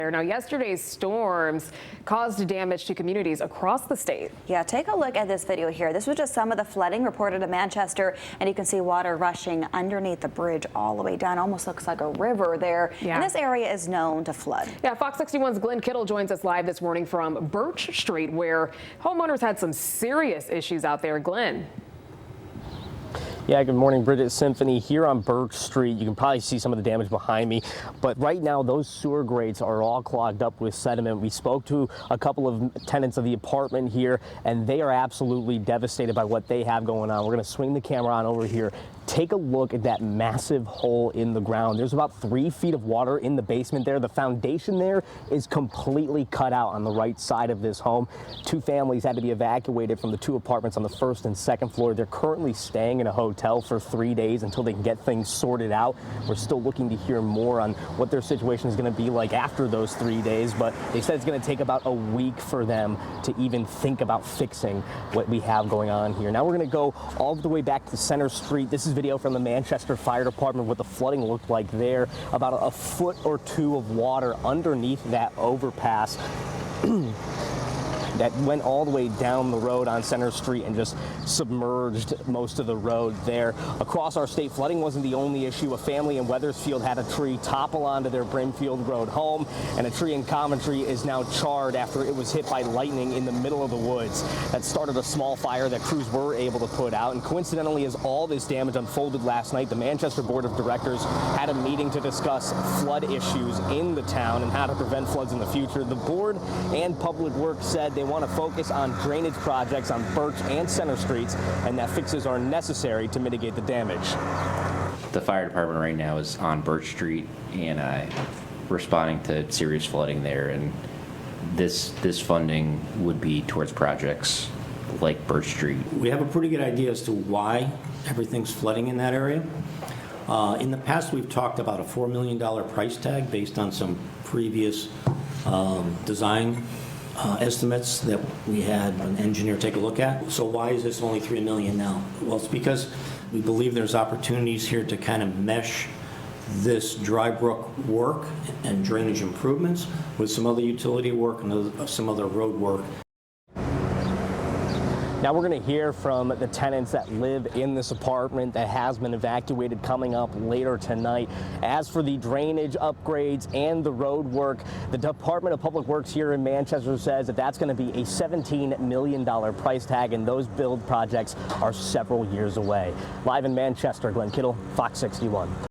Now, yesterday's storms caused damage to communities across the state. Yeah, take a look at this video here. This was just some of the flooding reported in Manchester, and you can see water rushing underneath the bridge all the way down. Almost looks like a river there. Yeah. And this area is known to flood. Yeah, Fox 61's Glenn Kittle joins us live this morning from Birch Street, where homeowners had some serious issues out there. Glenn. Yeah, good morning, Bridget. Symphony here on Birch Street. You can probably see some of the damage behind me, but right now those sewer grates are all clogged up with sediment. We spoke to a couple of tenants of the apartment here, and they are absolutely devastated by what they have going on. We're going to swing the camera on over here. Take a look at that massive hole in the ground. There's about 3 feet of water in the basement there. The foundation there is completely cut out on the right side of this home. 2 families had to be evacuated from the 2 apartments on the 1st and 2nd floor. They're currently staying in a hotel for 3 days until they can get things sorted out. We're still looking to hear more on what their situation is going to be like after those 3 days, but they said it's going to take about a week for them to even think about fixing what we have going on here. Now we're going to go all the way back to Center Street. This is video from the Manchester Fire Department, what the flooding looked like there. About a foot or 2 of water underneath that overpass that went all the way down the road on Center Street and just submerged most of the road there. Across our state, flooding wasn't the only issue. A family in Wethersfield had a tree topple onto their Brimfield Road home, and a tree in Coventry is now charred after it was hit by lightning in the middle of the woods. That started a small fire that crews were able to put out, and coincidentally, as all this damage unfolded last night, the Manchester Board of Directors had a meeting to discuss flood issues in the town and how to prevent floods in the future. The board and Public Works said they want to focus on drainage projects on Birch and Center Streets, and that fixes are necessary to mitigate the damage. The fire department right now is on Birch Street and responding to serious flooding there, and this funding would be towards projects like Birch Street. We have a pretty good idea as to why everything's flooding in that area. In the past, we've talked about a $4 million price tag based on some previous design estimates that we had an engineer take a look at. So why is this only $3 million now? Well, it's because we believe there's opportunities here to kind of mesh this dry brook work and drainage improvements with some other utility work and some other road work. Now we're going to hear from the tenants that live in this apartment that has been evacuated coming up later tonight. As for the drainage upgrades and the road work, the Department of Public Works here in Manchester says that that's going to be a $17 million price tag, and those build projects are several years away. Live in Manchester, Glenn Kittle, Fox 61.